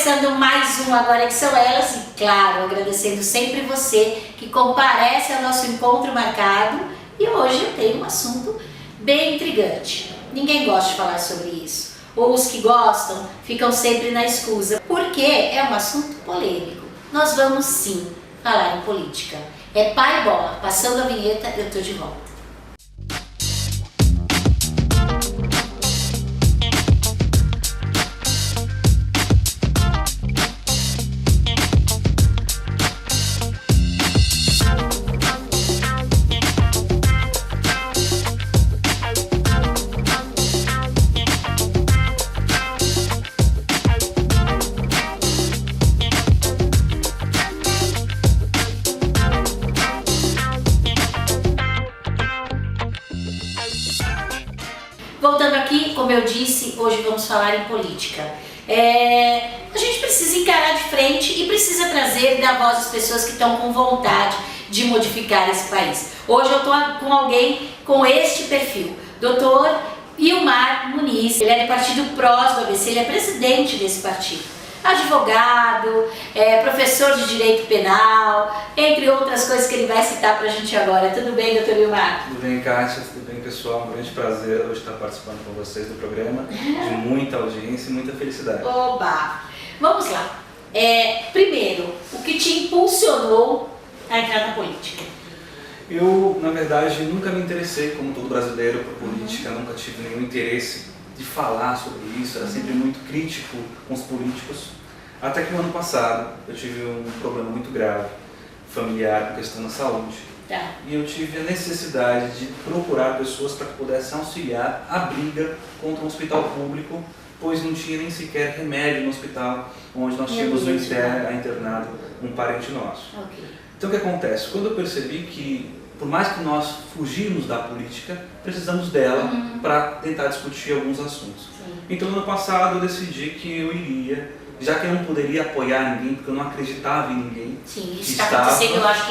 começando mais um Agora Que São Elas e, claro, agradecendo sempre você que comparece ao nosso encontro marcado. E hoje eu tenho um assunto bem intrigante. Ninguém gosta de falar sobre isso. Ou os que gostam ficam sempre na escusa, porque é um assunto polêmico. Nós vamos sim falar em política. É pai e bola. Passando a vinheta, eu tô de volta. Voltando aqui, como eu disse, hoje vamos falar em política. A gente precisa encarar de frente e precisa trazer da voz as pessoas que estão com vontade de modificar esse país. Hoje eu estou com alguém com este perfil, Dr. Ilmar Muniz. Ele é do Partido PROS do ABC, ele é presidente desse partido. Advogado, professor de Direito Penal, entre outras coisas que ele vai citar pra gente agora. Tudo bem, doutor Ilmar? Tudo bem, Kátia? Tudo bem, pessoal? Um grande prazer hoje estar participando com vocês do programa, de muita audiência e muita felicidade. Oba! Vamos lá. Primeiro, o que te impulsionou a entrar na política? Eu, na verdade, nunca me interessei, como todo brasileiro, por política, nunca tive nenhum interesse de falar sobre isso, era sempre muito crítico com os políticos, até que no ano passado eu tive um problema muito grave, familiar, com questão da saúde. Tá. E eu tive a necessidade de procurar pessoas para que pudessem auxiliar a briga contra um hospital público, pois não tinha nem sequer remédio no hospital onde nós tínhamos internado um parente nosso. Okay. Então o que acontece? Quando eu percebi que por mais que nós fugirmos da política, precisamos dela para tentar discutir alguns assuntos. Sim. Então, no ano passado, eu decidi que eu iria, já que eu não poderia apoiar ninguém, porque eu não acreditava em ninguém. Sim, isso está acontecendo, eu acho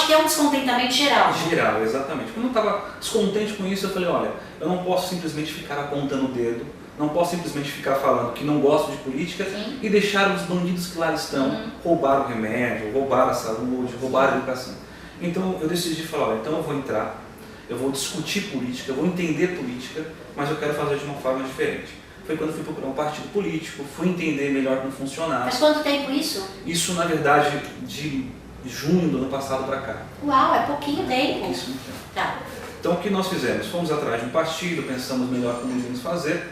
que é um descontentamento geral. Geral, exatamente. Quando eu estava descontente com isso, eu falei, olha, eu não posso simplesmente ficar apontando o dedo, não posso simplesmente ficar falando que não gosto de política e deixar os bandidos que lá estão roubar o remédio, roubar a saúde, roubar a educação. Então eu decidi falar, então eu vou entrar, eu vou discutir política, eu vou entender política, mas eu quero fazer de uma forma diferente. Foi quando eu fui procurar um partido político, fui entender melhor como funcionava. Faz quanto tempo isso? Isso, na verdade, de junho do ano passado para cá. Uau, é pouquinho tempo. Pouquíssimo tempo. Tá. Então o que nós fizemos? Fomos atrás de um partido, pensamos melhor como íamos fazer,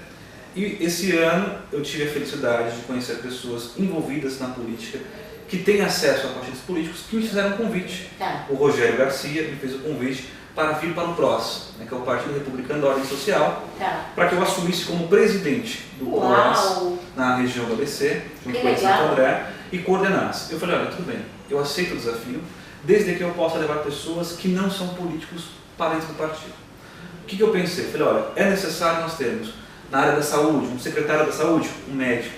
e esse ano eu tive a felicidade de conhecer pessoas envolvidas na política, que têm acesso a partidos políticos, que me fizeram um convite. Tá. O Rogério Garcia me fez o convite para vir para o PROS, que é o Partido Republicano da Ordem Social, para que eu assumisse como presidente do PROS na região do ABC, junto com o Santo André, e coordenasse. Eu falei, olha, tudo bem, eu aceito o desafio, desde que eu possa levar pessoas que não são políticos para dentro do partido. O que eu pensei? Eu falei, olha, é necessário nós termos na área da saúde, um secretário da saúde, um médico,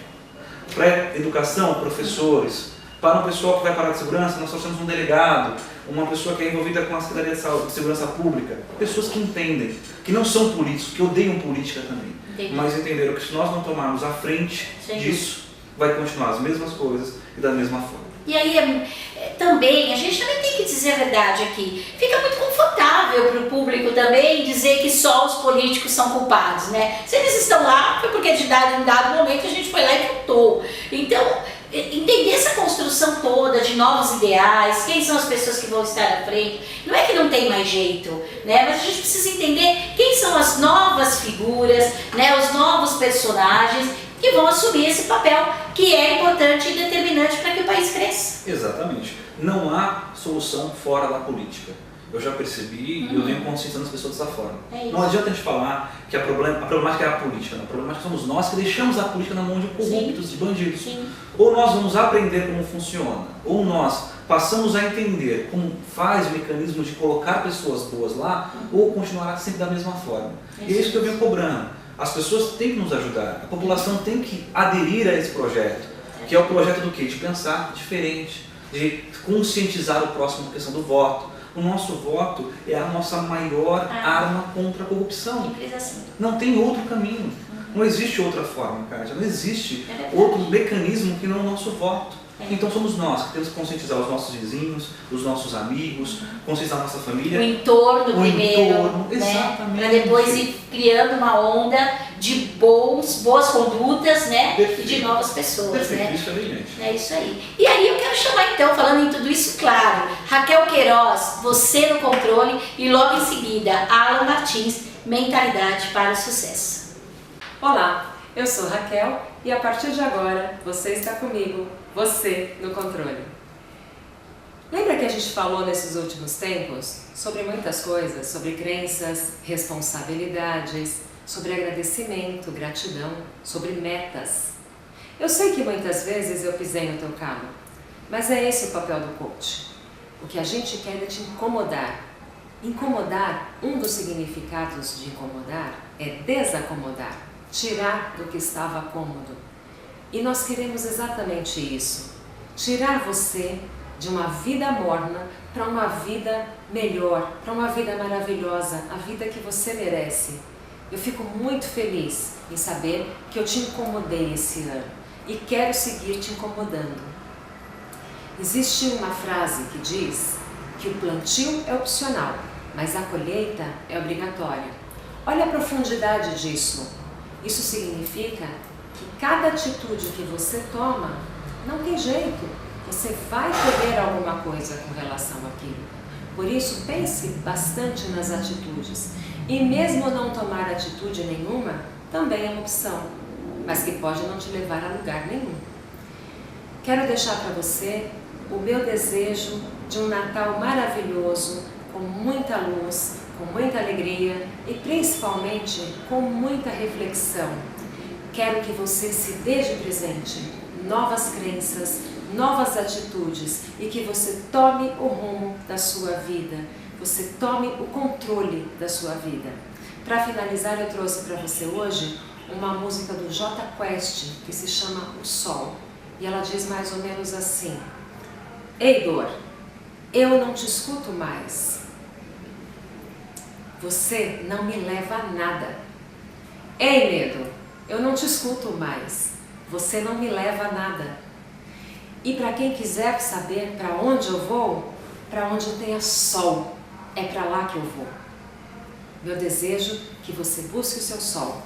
pré-educação, professores. Para um pessoal que vai para a área de segurança, nós trouxemos um delegado, uma pessoa que é envolvida com a Secretaria de Saúde, de Segurança Pública, pessoas que entendem, que não são políticos, que odeiam política também, mas entenderam que se nós não tomarmos a frente disso, vai continuar as mesmas coisas e da mesma forma. E aí, também, a gente também tem que dizer a verdade aqui, fica muito confortável para o público também dizer que só os políticos são culpados, né? Se eles estão lá, foi porque em dado momento a gente foi lá e votou. Então, entender essa construção toda de novos ideais, quem são as pessoas que vão estar à frente, não é que não tem mais jeito, né? Mas a gente precisa entender quem são as novas figuras, né? Os novos personagens que vão assumir esse papel que é importante e determinante para que o país cresça. Exatamente. Não há solução fora da política. Eu já percebi e eu venho conscientizando as pessoas dessa forma. Não adianta a gente falar que a problemática é a política, a problemática somos nós que deixamos a política na mão de corruptos, de bandidos. Ou nós vamos aprender como funciona, ou nós passamos a entender como faz o mecanismo de colocar pessoas boas lá, ou continuará sempre da mesma forma. E é isso que eu venho cobrando. As pessoas têm que nos ajudar, a população tem que aderir a esse projeto, que é o projeto do quê? De pensar diferente, de conscientizar o próximo na questão do voto. O nosso voto é a nossa maior arma contra a corrupção. Simples assim. Não tem outro caminho. Não existe outra forma, cara. Não existe outro mecanismo que não o nosso voto. Então somos nós que temos que conscientizar os nossos vizinhos, os nossos amigos, conscientizar a nossa família. O entorno primeiro, né? Exatamente. Para depois ir criando uma onda de boas condutas, né? Perfeito. E de novas pessoas. Perfeito. Né? Isso aí, gente. É isso aí. E aí eu quero chamar então, falando em tudo isso, claro, Raquel Queiroz, Você no Controle, e logo em seguida, Alan Martins, Mentalidade para o Sucesso. Olá, eu sou Raquel e a partir de agora você está comigo, Você no Controle. Lembra que a gente falou nesses últimos tempos sobre muitas coisas, sobre crenças, responsabilidades, sobre agradecimento, gratidão, sobre metas. Eu sei que muitas vezes eu pisei no teu calo, mas é esse o papel do coach. O que a gente quer é te incomodar. Incomodar, um dos significados de incomodar é desacomodar, tirar do que estava cômodo. E nós queremos exatamente isso, tirar você de uma vida morna para uma vida melhor, para uma vida maravilhosa, a vida que você merece. Eu fico muito feliz em saber que eu te incomodei esse ano e quero seguir te incomodando. Existe uma frase que diz que o plantio é opcional, mas a colheita é obrigatória. Olha a profundidade disso. Isso significa que cada atitude que você toma, não tem jeito, você vai colher alguma coisa com relação àquilo. Por isso, pense bastante nas atitudes. E mesmo não tomar atitude nenhuma, também é uma opção, mas que pode não te levar a lugar nenhum. Quero deixar para você o meu desejo de um Natal maravilhoso, com muita luz, com muita alegria e principalmente com muita reflexão. Quero que você se dê de presente novas crenças, novas atitudes e que você tome o rumo da sua vida, você tome o controle da sua vida. Para finalizar, eu trouxe para você hoje uma música do Jota Quest que se chama O Sol e ela diz mais ou menos assim: Ei dor, eu não te escuto mais. Você não me leva a nada. Ei medo, eu não te escuto mais. Você não me leva a nada. E para quem quiser saber para onde eu vou, para onde tenha sol, é para lá que eu vou. Meu desejo é que você busque o seu sol.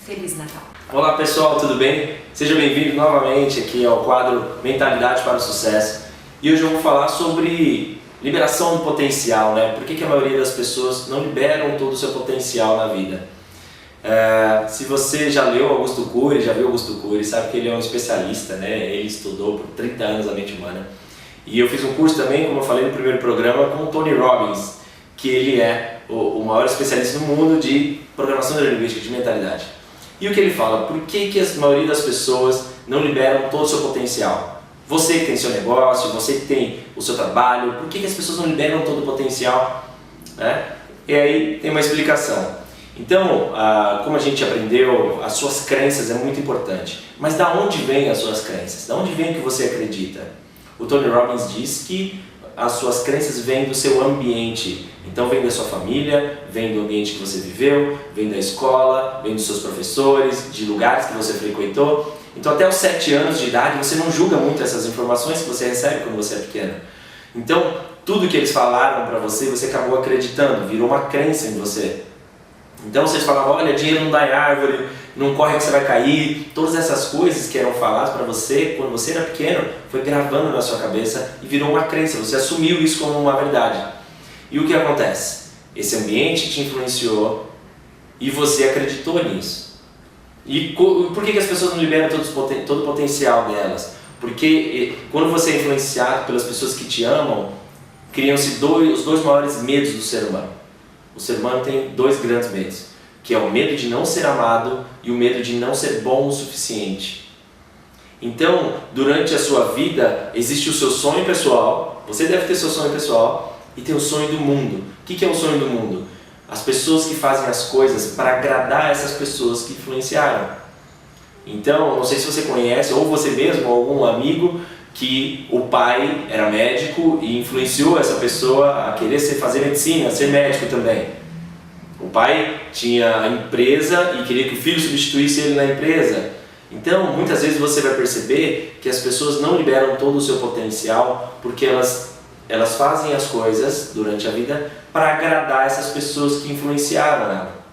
Feliz Natal! Olá pessoal, tudo bem? Seja bem-vindo novamente aqui ao quadro Mentalidade para o Sucesso. E hoje eu vou falar sobre liberação do potencial, né? Por que a maioria das pessoas não liberam todo o seu potencial na vida? Se você já leu Augusto Cury, já viu Augusto Cury, sabe que ele é um especialista, né? Ele estudou por 30 anos a mente humana. E eu fiz um curso também, como eu falei no primeiro programa, com o Tony Robbins, que ele é o maior especialista no mundo de programação neurolinguística, de mentalidade. E o que ele fala? Por que a maioria das pessoas não liberam todo o seu potencial? Você que tem seu negócio, você que tem o seu trabalho, por que as pessoas não liberam todo o potencial? Né? E aí tem uma explicação. Então, como a gente aprendeu, as suas crenças é muito importante. Mas da onde vêm as suas crenças? Da onde vem o que você acredita? O Tony Robbins diz que as suas crenças vêm do seu ambiente. Então vem da sua família, vem do ambiente que você viveu, vem da escola, vem dos seus professores, de lugares que você frequentou. Então até os 7 anos de idade você não julga muito essas informações que você recebe quando você é pequeno. Então tudo que eles falaram para você, você acabou acreditando, virou uma crença em você. Então vocês falavam, olha, dinheiro não dá em árvore, não corre que você vai cair. Todas essas coisas que eram faladas para você quando você era pequeno, foi gravando na sua cabeça e virou uma crença, você assumiu isso como uma verdade. E o que acontece? Esse ambiente te influenciou e você acreditou nisso. E por que as pessoas não liberam todo o potencial delas? Porque quando você é influenciado pelas pessoas que te amam, criam-se os dois maiores medos do ser humano. O ser humano tem 2 grandes medos, que é o medo de não ser amado e o medo de não ser bom o suficiente. Então, durante a sua vida, existe o seu sonho pessoal, você deve ter seu sonho pessoal, e tem o sonho do mundo. O que é o sonho do mundo? As pessoas que fazem as coisas para agradar essas pessoas que influenciaram. Então, não sei se você conhece, ou você mesmo, ou algum amigo, que o pai era médico e influenciou essa pessoa a querer fazer medicina, a ser médico também. O pai tinha a empresa e queria que o filho substituísse ele na empresa. Então, muitas vezes você vai perceber que as pessoas não liberam todo o seu potencial porque elas fazem as coisas durante a vida para agradar essas pessoas que influenciaram ela,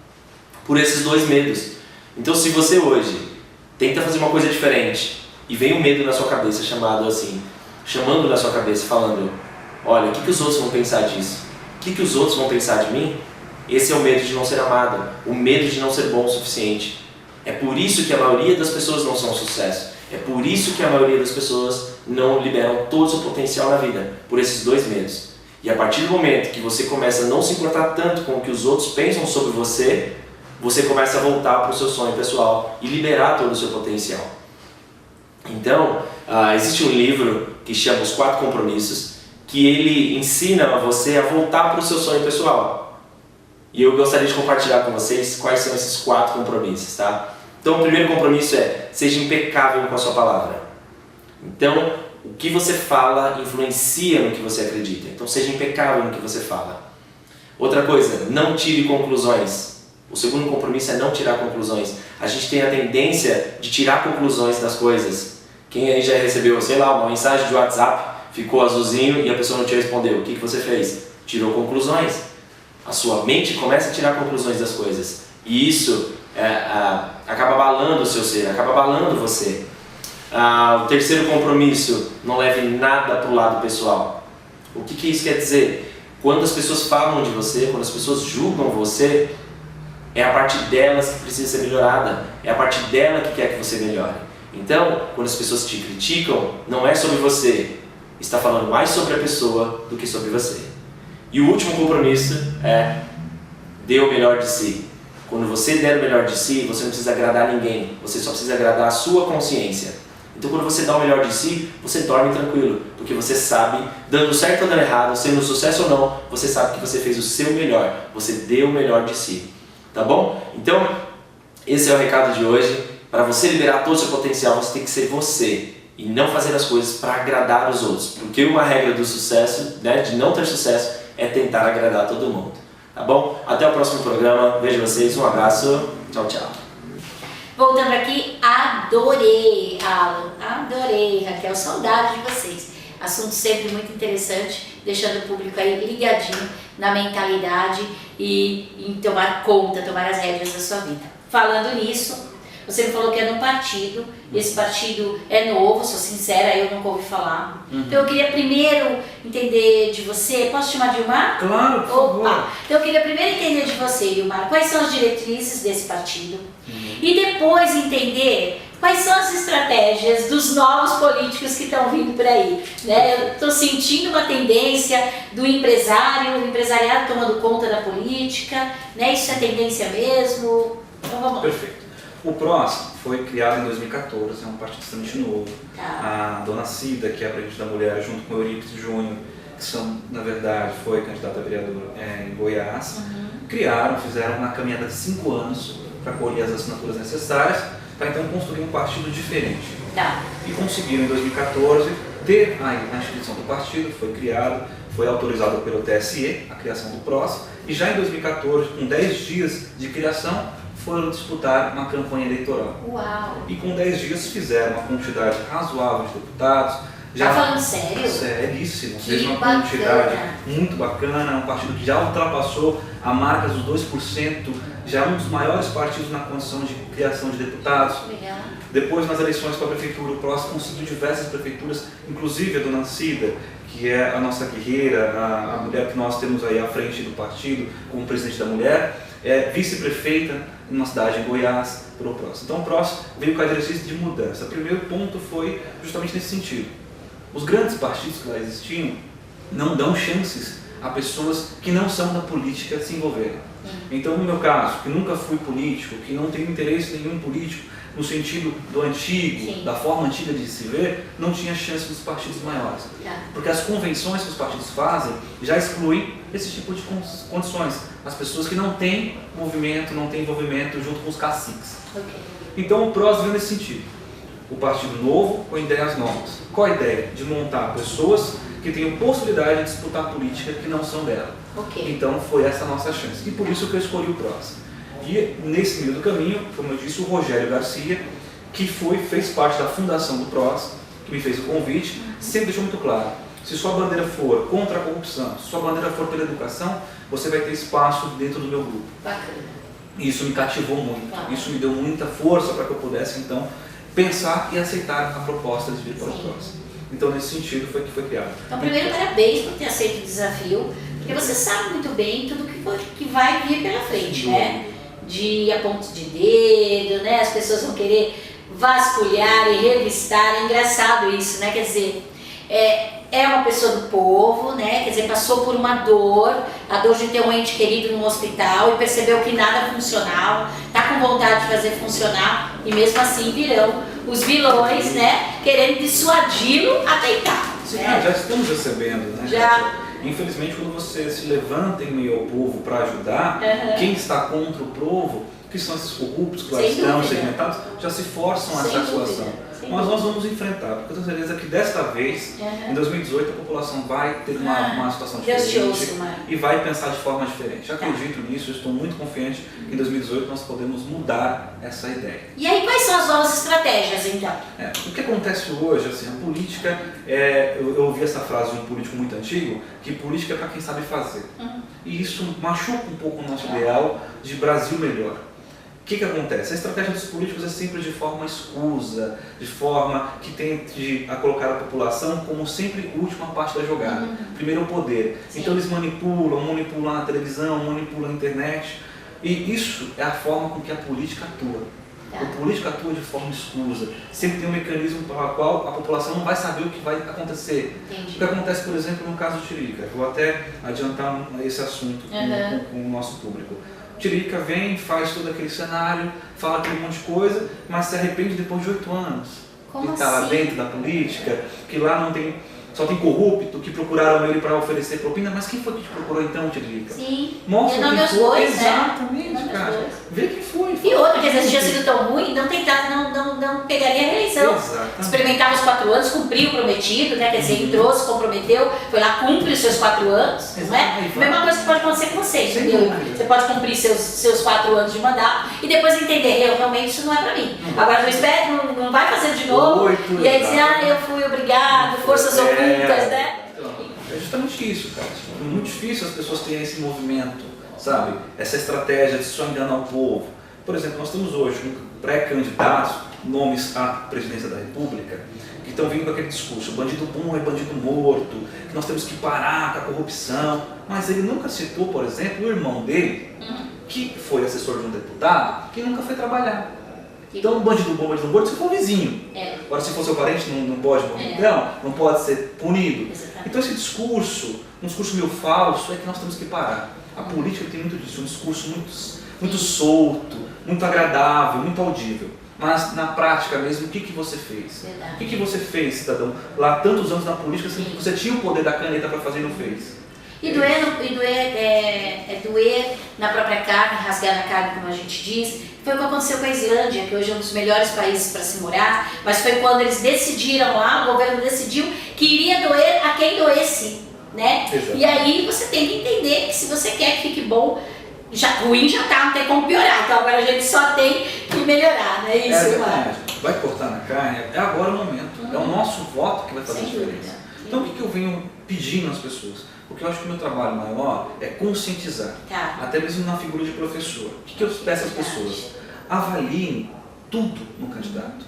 por esses dois medos. Então, se você hoje tenta fazer uma coisa diferente e vem um medo na sua cabeça chamando na sua cabeça, falando: olha, o que os outros vão pensar disso? O que os outros vão pensar de mim? Esse é o medo de não ser amado, o medo de não ser bom o suficiente. É por isso que a maioria das pessoas não são um sucesso. É por isso que a maioria das pessoas não liberam todo o seu potencial na vida, por esses dois medos. E a partir do momento que você começa a não se importar tanto com o que os outros pensam sobre você, você começa a voltar para o seu sonho pessoal e liberar todo o seu potencial. Então, existe um livro que chama Os 4 Compromissos, que ele ensina a você a voltar para o seu sonho pessoal. E eu gostaria de compartilhar com vocês quais são esses 4 compromissos, tá? Então, o primeiro compromisso é: seja impecável com a sua palavra. Então, o que você fala influencia no que você acredita. Então, seja impecável no que você fala. Outra coisa, não tire conclusões. O segundo compromisso é não tirar conclusões. A gente tem a tendência de tirar conclusões das coisas. Quem aí já recebeu, sei lá, uma mensagem de WhatsApp, ficou azulzinho e a pessoa não te respondeu. O que você fez? Tirou conclusões. A sua mente começa a tirar conclusões das coisas. E isso acaba abalando o seu ser, acaba abalando você. O terceiro compromisso: não leve nada para o lado pessoal. O que isso quer dizer? Quando as pessoas falam de você, quando as pessoas julgam você, é a parte delas que precisa ser melhorada, é a parte dela que quer que você melhore. Então, quando as pessoas te criticam, não é sobre você, está falando mais sobre a pessoa do que sobre você. E o último compromisso é: dê o melhor de si. Quando você der o melhor de si, você não precisa agradar ninguém, você só precisa agradar a sua consciência. Então, quando você dá o melhor de si, você dorme tranquilo, porque você sabe, dando certo ou dando errado, sendo sucesso ou não, você sabe que você fez o seu melhor, você deu o melhor de si. Tá bom? Então, esse é o recado de hoje. Para você liberar todo o seu potencial, você tem que ser você e não fazer as coisas para agradar os outros, porque uma regra do sucesso, né, de não ter sucesso, é tentar agradar todo mundo. Tá bom? Até o próximo programa. Vejo vocês. Um abraço. Tchau, tchau. Voltando aqui, adorei, Alan. Adorei, Raquel. Saudade de vocês. Assunto sempre muito interessante, deixando o público aí ligadinho na mentalidade e em tomar conta, tomar as rédeas da sua vida. Falando nisso, você me falou que é no partido, esse partido é novo, sou sincera, eu nunca ouvi falar. Então eu queria primeiro entender de você, posso chamar de Ilmar? Claro, por favor. Então eu queria primeiro entender de você, Ilmar, quais são as diretrizes desse partido e depois entender quais são as estratégias dos novos políticos que estão vindo por aí. Né? Eu estou sentindo uma tendência do empresário, o empresariado tomando conta da política, né? Isso é tendência mesmo? Então vamos lá. Perfeito. O PROS foi criado em 2014, é um partido extremamente novo. A dona Cida, que é a presidente da mulher, junto com o Eurípides Júnior, que são, na verdade, foi candidata a vereadora em Goiás, fizeram uma caminhada de 5 anos para colher as assinaturas necessárias, para então construir um partido diferente. E conseguiram em 2014 ter a instituição do partido, foi criado, foi autorizado pelo TSE, a criação do PROS, e já em 2014, com 10 dias de criação, foram disputar uma campanha eleitoral. Uau! E com 10 dias fizeram uma quantidade razoável de deputados. Tá falando sério? Seríssimo. Que fez uma bacana. quantidade muito bacana, um partido que já ultrapassou a marca dos 2%, já um dos maiores partidos na condição de criação de deputados. Legal. Depois, nas eleições para a prefeitura, o PROS conseguiu diversas prefeituras, inclusive a dona Cida, que é a nossa guerreira, a mulher que nós temos aí à frente do partido como presidente da mulher, é vice-prefeita numa cidade em Goiás pelo PROS. Então o PROS veio com a diretriz de mudança. O primeiro ponto foi justamente nesse sentido. Os grandes partidos que lá existiam não dão chances a pessoas que não são da política se envolverem. Então, no meu caso, que nunca fui político, que não tenho interesse nenhum político, no sentido do antigo, da forma antiga de se ver, não tinha chance dos partidos maiores. Porque as convenções que os partidos fazem já excluem esse tipo de condições. As pessoas que não têm movimento, não têm envolvimento junto com os caciques. Então o PROS veio nesse sentido. o Partido Novo com ideias novas. Qual a ideia? De montar pessoas que tenham possibilidade de disputar política que não são dela. Okay. Então foi essa a nossa chance. E por isso que eu escolhi o PROS. E nesse meio do caminho, como eu disse, o Rogério Garcia, que fez parte da fundação do PROS, que me fez o convite, sempre deixou muito claro: se sua bandeira for contra a corrupção, se sua bandeira for pela educação, você vai ter espaço dentro do meu grupo. Bacana. Isso me cativou muito, isso me deu muita força para que eu pudesse então pensar e aceitar a proposta de vir para o PROS. Então nesse sentido foi que foi criado. Então primeiro parabéns por ter aceito o desafio, porque você sabe muito bem tudo que vai vir pela frente, né? De apontos de dedo, né? As pessoas vão querer vasculhar e revistar, é engraçado isso, né? Quer dizer, é uma pessoa do povo, né? Quer dizer, passou por uma dor, a dor de ter um ente querido no hospital e percebeu que nada funcionava, está com vontade de fazer funcionar e mesmo assim virão os vilões, né? Querendo dissuadi-lo a tentar. Sim, né? Já estamos recebendo, né? Já. Infelizmente, quando você se levanta em meio ao povo para ajudar, quem está contra o povo, que são esses corruptos que lá estão segmentados, já se forçam a essa situação. Mas nós vamos enfrentar, porque eu tenho certeza que desta vez, em 2018, a população vai ter uma situação diferente e vai pensar de forma diferente. Acredito nisso, estou muito confiante que em 2018 nós podemos mudar essa ideia. E aí, quais são as novas estratégias, então? O que acontece hoje, assim, a política, eu ouvi essa frase de um político muito antigo, que política é para quem sabe fazer. E isso machuca um pouco o nosso ideal de Brasil melhor. O que acontece? A estratégia dos políticos é sempre de forma escusa, de forma que tende a colocar a população como sempre última parte da jogada. Primeiro o poder. Sim. Então eles manipulam a televisão, manipulam a internet. E isso é a forma com que a política atua. O político atua de forma escusa. Sempre tem um mecanismo para o qual a população não vai saber o que vai acontecer. Entendi. O que acontece, por exemplo, no caso do Tiririca. Eu vou até adiantar esse assunto com o nosso público. Tiririca vem, faz todo aquele cenário, fala aquele monte de coisa, mas se arrepende depois de 8 anos. Como ele está lá dentro da política, que lá não tem, só tem corrupto, que procuraram ele para oferecer propina, mas quem foi que te procurou então, Tiririca? Sim, mostra quem foi. Dois, exatamente, né? cara. Vê quem foi. E outra, quer dizer, se tinha sido tão ruim, não pegaria a reeleição. Exatamente. Experimentava os 4 anos, cumpriu o prometido, né? Quer dizer, entrou, se comprometeu, foi lá, cumpre os seus 4 anos, não é? A mesma coisa que pode acontecer com você, entendeu? Você pode cumprir seus 4 anos de mandato e depois entender, realmente isso não é pra mim. Agora eu espero, não vai fazer de novo, e aí dizer, eu fui obrigado, forças ocultas, né? Então, é justamente isso, cara. É muito difícil as pessoas terem esse movimento, sabe? Essa estratégia de só enganar o povo. Por exemplo, nós temos hoje pré-candidatos, nomes à presidência da República, que estão vindo com aquele discurso: bandido bom é bandido morto, que nós temos que parar com a corrupção. Mas ele nunca citou, por exemplo, o irmão dele, que foi assessor de um deputado, que nunca foi trabalhar. Então, bandido bom, bandido morto, se for vizinho. Agora, se for seu parente, não pode morrer. Não pode ser punido. Exatamente. Então, esse discurso, um discurso meio falso, é que nós temos que parar. A política tem muito disso, um discurso muito solto, muito agradável, muito audível. Mas, na prática mesmo, o que você fez? Verdade. O que você fez, cidadão, lá tantos anos na política, sendo que você tinha o poder da caneta para fazer e não fez? E doer na própria carne, rasgar na carne, como a gente diz. Foi o que aconteceu com a Islândia, que hoje é um dos melhores países para se morar, mas foi quando eles decidiram lá, o governo decidiu que iria doer a quem doesse, né? Exato. E aí você tem que entender que se você quer que fique bom, ruim já tá, não tem como piorar, então agora a gente só tem que melhorar, não é isso? Vai cortar na carne, é agora o momento, é o nosso voto que vai fazer a diferença. Então o que eu venho pedindo às pessoas? Porque eu acho que o meu trabalho maior é conscientizar, até mesmo na figura de professor. O que eu peço às pessoas? Avaliem tudo no candidato.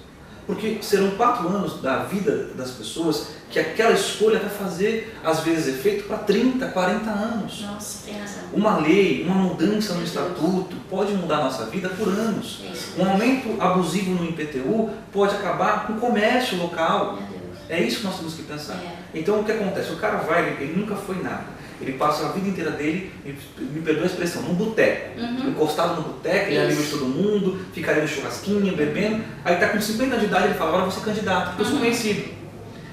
Porque serão 4 anos da vida das pessoas que aquela escolha vai fazer, às vezes, efeito para 30, 40 anos. Nossa, tem razão. Uma lei, uma mudança no estatuto pode mudar a nossa vida por anos. Um aumento abusivo no IPTU pode acabar com o comércio local. É isso que nós temos que pensar. Então o que acontece? O cara vai, ele nunca foi nada. Ele passa a vida inteira dele, me perdoa a expressão, num boteco. Encostado no boteco, ele é amigo de todo mundo, fica ali no churrasquinho, bebendo. Aí está com 50 anos de idade, ele fala: agora eu vou ser candidato, porque eu sou conhecido.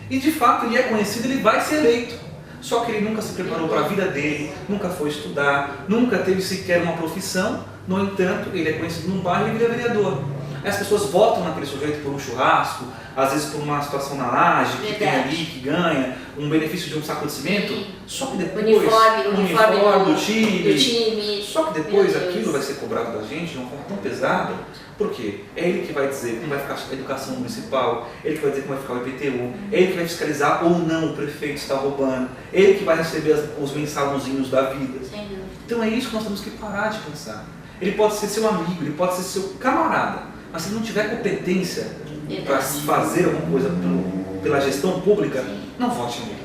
E de fato ele é conhecido, ele vai ser eleito. Só que ele nunca se preparou para a vida dele, nunca foi estudar, nunca teve sequer uma profissão. No entanto, ele é conhecido num bairro e vira vereador. As pessoas votam naquele sujeito por um churrasco, às vezes por uma situação na laje, que tem ali, que ganha um benefício de um saco de cimento, só que depois uniforme do time. Só que depois aquilo vai ser cobrado da gente de uma forma tão pesada. Por quê? É ele que vai dizer como vai ficar a educação municipal, ele que vai dizer como vai ficar o IPTU, ele que vai fiscalizar ou não o prefeito está roubando, ele que vai receber os mensalzinhos da vida. Então é isso que nós temos que parar de pensar. Ele pode ser seu amigo, ele pode ser seu camarada, mas se ele não tiver competência para fazer alguma coisa pela gestão pública, não vote nele.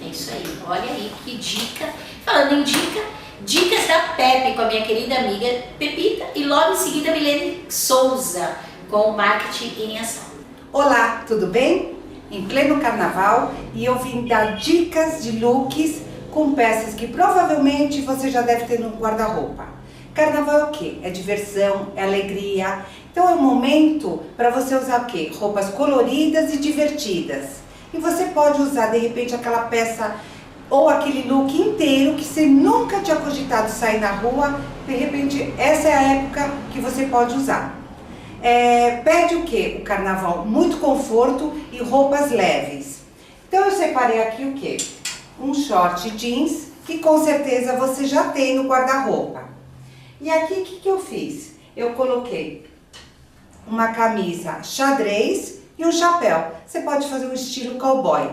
É isso aí, olha aí que dica. Falando em dica, dicas da Pepe com a minha querida amiga Pepita e logo em seguida Milene Souza com o Marketing em Ação. Olá, tudo bem? Em pleno carnaval e eu vim dar dicas de looks com peças que provavelmente você já deve ter no guarda-roupa. Carnaval é o quê? É diversão, é alegria. Então é um momento para você usar o quê? Roupas coloridas e divertidas. E você pode usar de repente aquela peça ou aquele look inteiro que você nunca tinha cogitado sair na rua. De repente essa é a época que você pode usar. Pede o quê? O carnaval, muito conforto e roupas leves. Então eu separei aqui o quê? Um short jeans que com certeza você já tem no guarda-roupa. E aqui o que eu fiz? Eu coloquei uma camisa xadrez e um chapéu. Você pode fazer um estilo cowboy.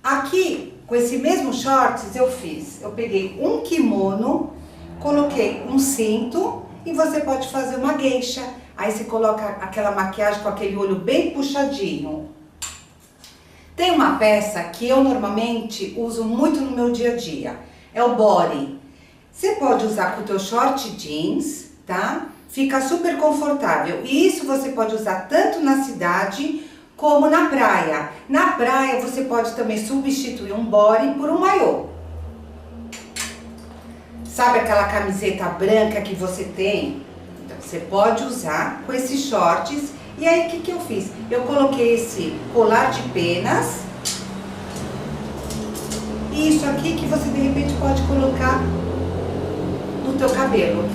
Aqui, com esse mesmo shorts, eu peguei um kimono, coloquei um cinto e você pode fazer uma geisha. Aí você coloca aquela maquiagem com aquele olho bem puxadinho. Tem uma peça que eu normalmente uso muito no meu dia a dia, é o body. Você pode usar com o teu short jeans, tá? Fica super confortável. E isso você pode usar tanto na cidade como na praia. Na praia você pode também substituir um body por um maiô. Sabe aquela camiseta branca que você tem? Então você pode usar com esses shorts. E aí, o que eu fiz? Eu coloquei esse colar de penas. E isso aqui que você, de repente, pode colocar no teu cabelo.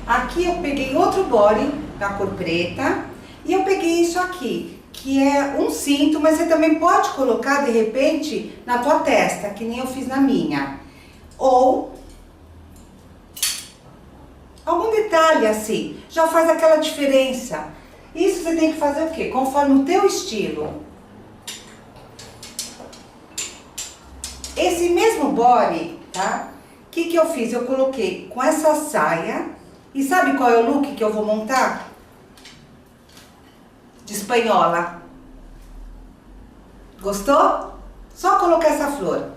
Aqui eu peguei outro body da cor preta. E eu peguei isso aqui, que é um cinto, mas você também pode colocar, de repente, na tua testa, que nem eu fiz na minha. Ou algum detalhe assim, já faz aquela diferença. Isso você tem que fazer o quê? Conforme o teu estilo. Esse mesmo body, tá? O que eu fiz? Eu coloquei com essa saia. E sabe qual é o look que eu vou montar? De espanhola. Gostou? Só colocar essa flor.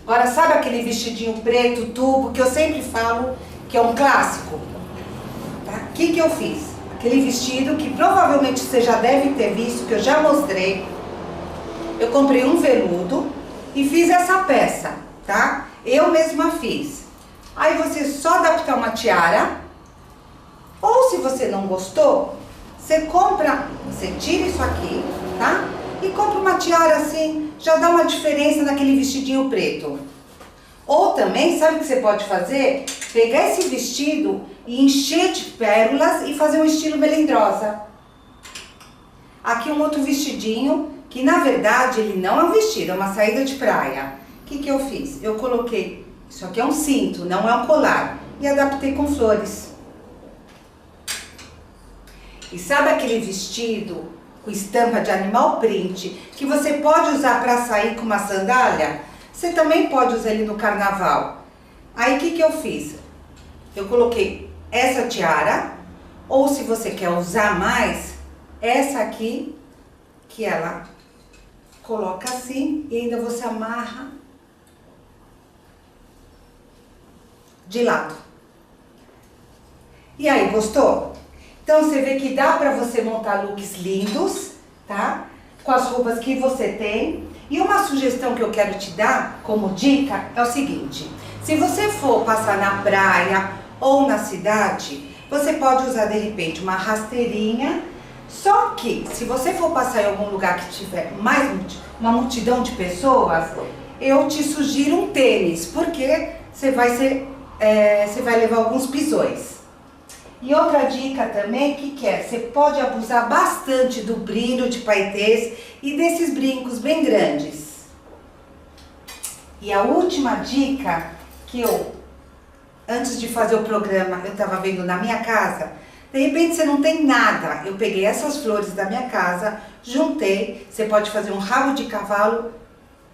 Agora, sabe aquele vestidinho preto, tubo, que eu sempre falo que é um clássico? Tá? O que eu fiz? Aquele vestido que provavelmente você já deve ter visto, que eu já mostrei. Eu comprei um veludo e fiz essa peça, tá? Eu mesma fiz. Aí você só adaptar uma tiara. Ou se você não gostou, você compra, você tira isso aqui, tá? E compra uma tiara assim, já dá uma diferença naquele vestidinho preto. Ou também, sabe o que você pode fazer? Pegar esse vestido e encher de pérolas e fazer um estilo melindrosa. Aqui um outro vestidinho, que na verdade ele não é um vestido, é uma saída de praia. O que eu fiz? Eu coloquei, isso aqui é um cinto, não é um colar, e adaptei com flores. E sabe aquele vestido com estampa de animal print, que você pode usar para sair com uma sandália? Você também pode usar ele no carnaval. Aí o que eu fiz? Eu coloquei essa tiara, ou se você quer usar mais, essa aqui, que ela coloca assim, e ainda você amarra de lado. E aí, gostou? Então você vê que dá pra você montar looks lindos, tá? Com as roupas que você tem. E uma sugestão que eu quero te dar como dica é o seguinte: se você for passar na praia ou na cidade, você pode usar de repente uma rasteirinha Só que, se você for passar em algum lugar que tiver uma multidão de pessoas, eu te sugiro um tênis, porque você vai levar alguns pisões. E outra dica também, que é, você pode abusar bastante do brilho de paetês e desses brincos bem grandes. E a última dica que antes de fazer o programa, eu estava vendo na minha casa, de repente você não tem nada. Eu peguei essas flores da minha casa, juntei, você pode fazer um rabo de cavalo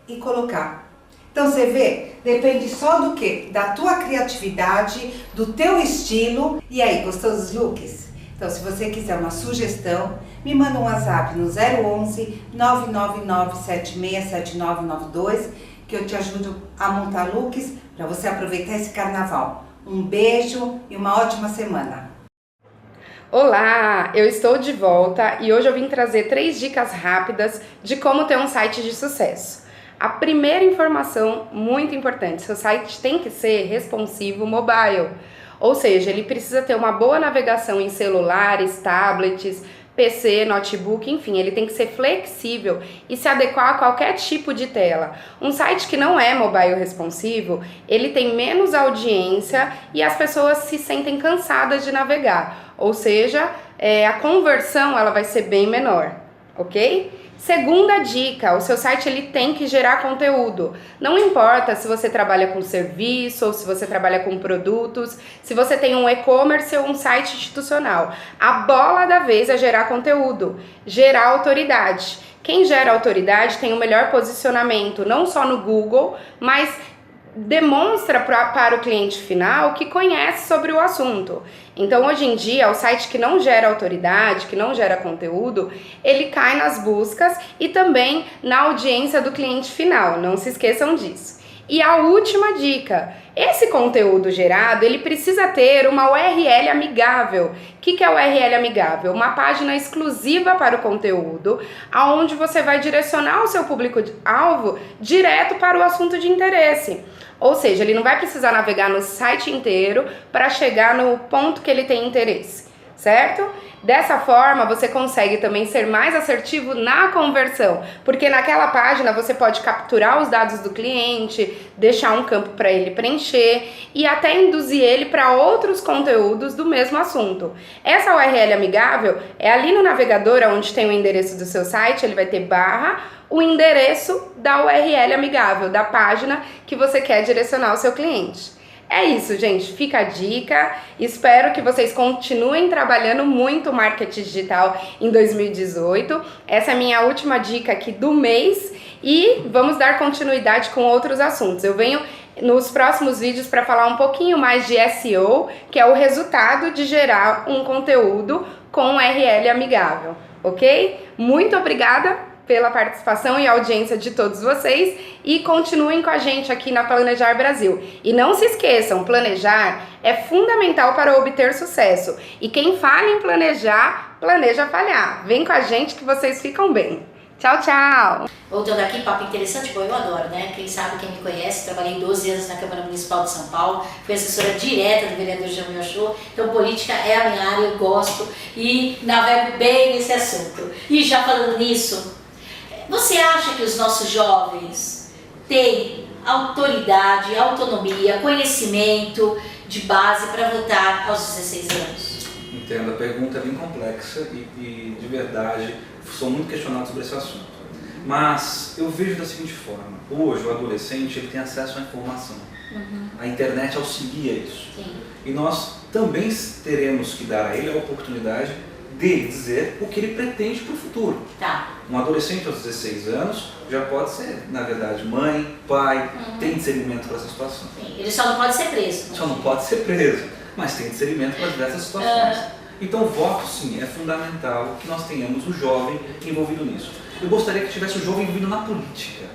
e colocar. Então você vê, depende só do quê? Da tua criatividade, do teu estilo. E aí, gostou dos looks? Então se você quiser uma sugestão, me manda um WhatsApp no 011 999 767992, que eu te ajudo a montar looks para você aproveitar esse carnaval. Um beijo e uma ótima semana! Olá, eu estou de volta e hoje eu vim trazer 3 dicas rápidas de como ter um site de sucesso. A primeira informação muito importante, seu site tem que ser responsivo mobile, ou seja, ele precisa ter uma boa navegação em celulares, tablets, PC, notebook, enfim, ele tem que ser flexível e se adequar a qualquer tipo de tela. Um site que não é mobile responsivo, ele tem menos audiência e as pessoas se sentem cansadas de navegar, ou seja, a conversão ela vai ser bem menor, ok? Segunda dica, o seu site ele tem que gerar conteúdo. Não importa se você trabalha com serviço ou se você trabalha com produtos, se você tem um e-commerce ou um site institucional. A bola da vez é gerar conteúdo, gerar autoridade. Quem gera autoridade tem o melhor posicionamento, não só no Google, mas demonstra para o cliente final que conhece sobre o assunto. Então, hoje em dia, o site que não gera autoridade, que não gera conteúdo, ele cai nas buscas e também na audiência do cliente final. Não se esqueçam disso. E a última dica, esse conteúdo gerado, ele precisa ter uma URL amigável. O que é URL amigável? Uma página exclusiva para o conteúdo, aonde você vai direcionar o seu público-alvo direto para o assunto de interesse. Ou seja, ele não vai precisar navegar no site inteiro para chegar no ponto que ele tem interesse, certo? Dessa forma, você consegue também ser mais assertivo na conversão, porque naquela página você pode capturar os dados do cliente, deixar um campo para ele preencher e até induzir ele para outros conteúdos do mesmo assunto. Essa URL amigável é ali no navegador, onde tem o endereço do seu site, ele vai ter barra, o endereço da URL amigável, da página que você quer direcionar ao seu cliente. É isso, gente. Fica a dica. Espero que vocês continuem trabalhando muito marketing digital em 2018. Essa é a minha última dica aqui do mês e vamos dar continuidade com outros assuntos. Eu venho nos próximos vídeos para falar um pouquinho mais de SEO, que é o resultado de gerar um conteúdo com URL amigável, ok? Muito obrigada pela participação e audiência de todos vocês e continuem com a gente aqui na Planejar Brasil. E não se esqueçam, planejar é fundamental para obter sucesso. E quem falha em planejar, planeja falhar. Vem com a gente que vocês ficam bem. Tchau, tchau! Voltando aqui, papo interessante, bom, eu adoro, né? Quem sabe, quem me conhece, trabalhei 12 anos na Câmara Municipal de São Paulo, fui assessora direta do vereador Jamil Achou, então política é a minha área, eu gosto e navego bem nesse assunto. E já falando nisso, você acha que os nossos jovens têm autoridade, autonomia, conhecimento de base para votar aos 16 anos? Entendo, a pergunta é bem complexa e de verdade, sou muito questionado sobre esse assunto. Mas eu vejo da seguinte forma, hoje o adolescente ele tem acesso à informação, a internet auxilia isso. Sim. E nós também teremos que dar a ele a oportunidade de dizer o que ele pretende para o futuro. Tá. Um adolescente aos 16 anos já pode ser, na verdade, mãe, pai, tem discernimento para essa situação. Sim. Ele só não pode ser preso. Só não pode ser preso, mas tem discernimento para diversas situações. Então o voto, sim, é fundamental que nós tenhamos o jovem envolvido nisso. Eu gostaria que tivesse o jovem envolvido na política,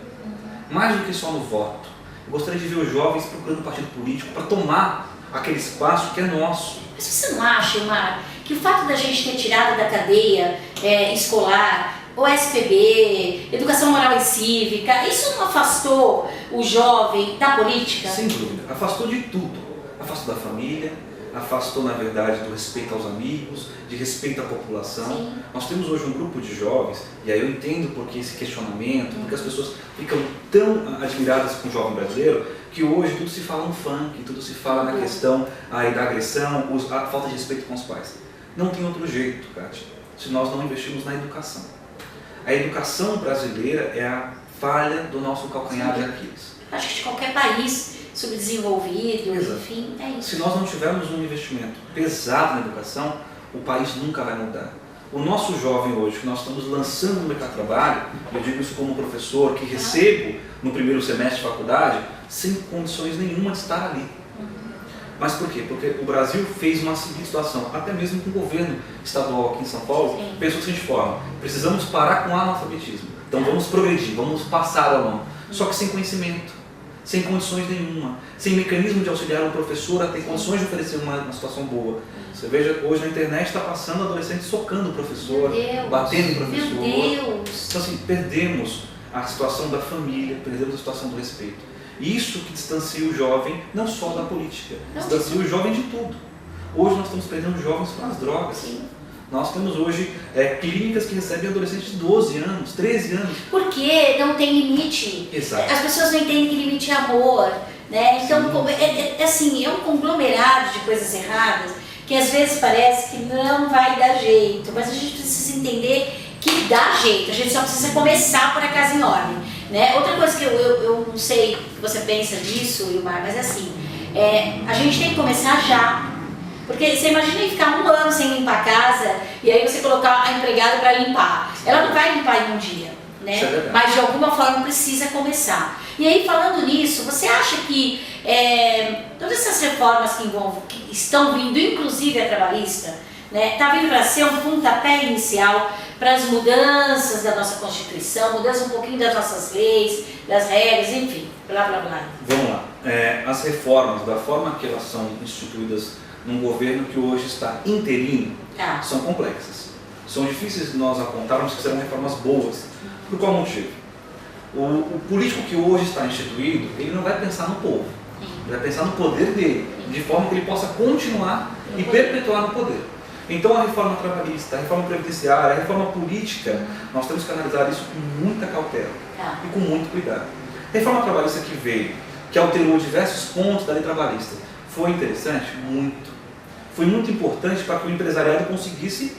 mais do que só no voto. Eu gostaria de ver os jovens procurando um partido político para tomar aquele espaço que é nosso. Mas você não acha, Mar, que o fato da gente ter tirado da cadeia escolar, o SPB, Educação Moral e Cívica, isso não afastou o jovem da política? Sem dúvida, afastou de tudo. Afastou da família, afastou, na verdade, do respeito aos amigos, de respeito à população. Sim. Nós temos hoje um grupo de jovens, e aí eu entendo por que esse questionamento, porque as pessoas ficam tão admiradas com o jovem brasileiro, que hoje tudo se fala no funk, tudo se fala na questão aí da agressão, a falta de respeito com os pais. Não tem outro jeito, Kátia, se nós não investirmos na educação. A educação brasileira é a falha do nosso calcanhar de Aquiles. Acho que de qualquer país subdesenvolvido, enfim, é isso. Se nós não tivermos um investimento pesado na educação, o país nunca vai mudar. O nosso jovem hoje, que nós estamos lançando no mercado de trabalho, eu digo isso como professor que recebo no primeiro semestre de faculdade, sem condições nenhuma de estar ali. Mas por quê? Porque o Brasil fez uma seguinte situação, até mesmo com o governo estadual aqui em São Paulo, pensou da seguinte forma: precisamos parar com o analfabetismo, então vamos progredir, vamos passar a mão, só que sem conhecimento, sem condições nenhuma, sem mecanismo de auxiliar o professor a ter condições de oferecer uma situação boa. Você veja, hoje na internet está passando adolescentes socando o professor, batendo em professor. Meu Deus. Então assim, perdemos a situação da família, perdemos a situação do respeito. Isso que distancia o jovem, não só da política, distancia o jovem de tudo. Hoje nós estamos perdendo jovens para as drogas. Sim. Nós temos hoje clínicas que recebem adolescentes de 12 anos, 13 anos. Porque não tem limite. Exato. As pessoas não entendem que limite é amor, né? Então, assim, é um conglomerado de coisas erradas que às vezes parece que não vai dar jeito, mas a gente precisa entender que dá jeito, a gente só precisa começar por a casa em ordem, né? Outra coisa que eu não sei que você pensa disso, Ilmar, mas assim, a gente tem que começar já. Porque você imagina ficar 1 ano sem limpar a casa e aí você colocar a empregada para limpar. Ela não vai limpar em um dia, né? Mas de alguma forma precisa começar. E aí, falando nisso, você acha que todas essas reformas que estão vindo, inclusive a trabalhista, né, está vindo para ser um pontapé inicial para as mudanças da nossa Constituição, mudança um pouquinho das nossas leis, das regras, enfim, blá blá blá. Vamos lá. As reformas, da forma que elas são instituídas num governo que hoje está interino, são complexas. São difíceis de nós apontarmos que serão reformas boas. Por qual motivo? O político que hoje está instituído, ele não vai pensar no povo, ele vai pensar no poder dele, de forma que ele possa continuar e perpetuar no poder. Então a reforma trabalhista, a reforma previdenciária, a reforma política, nós temos que analisar isso com muita cautela e com muito cuidado. A reforma trabalhista que veio, que alterou diversos pontos da lei trabalhista, foi interessante? Muito. Foi muito importante para que o empresariado conseguisse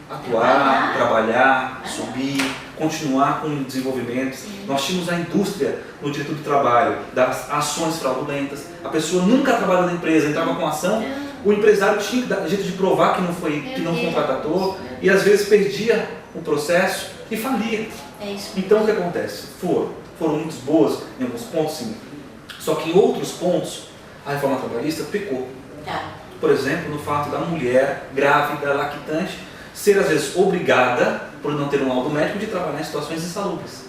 atuar, trabalhar, subir, continuar com o desenvolvimento. Nós tínhamos a indústria no direito do trabalho, das ações fraudulentas. A pessoa nunca trabalhou na empresa, entrava com ação, o empresário tinha que dar jeito de provar que não contratou e às vezes perdia o processo e falia. Então o que acontece? Foram muito boas em alguns pontos, sim. Só que em outros pontos a reforma trabalhista pecou. Por exemplo, no fato da mulher grávida, lactante, ser às vezes obrigada, por não ter um laudo médico, de trabalhar em situações insalubres.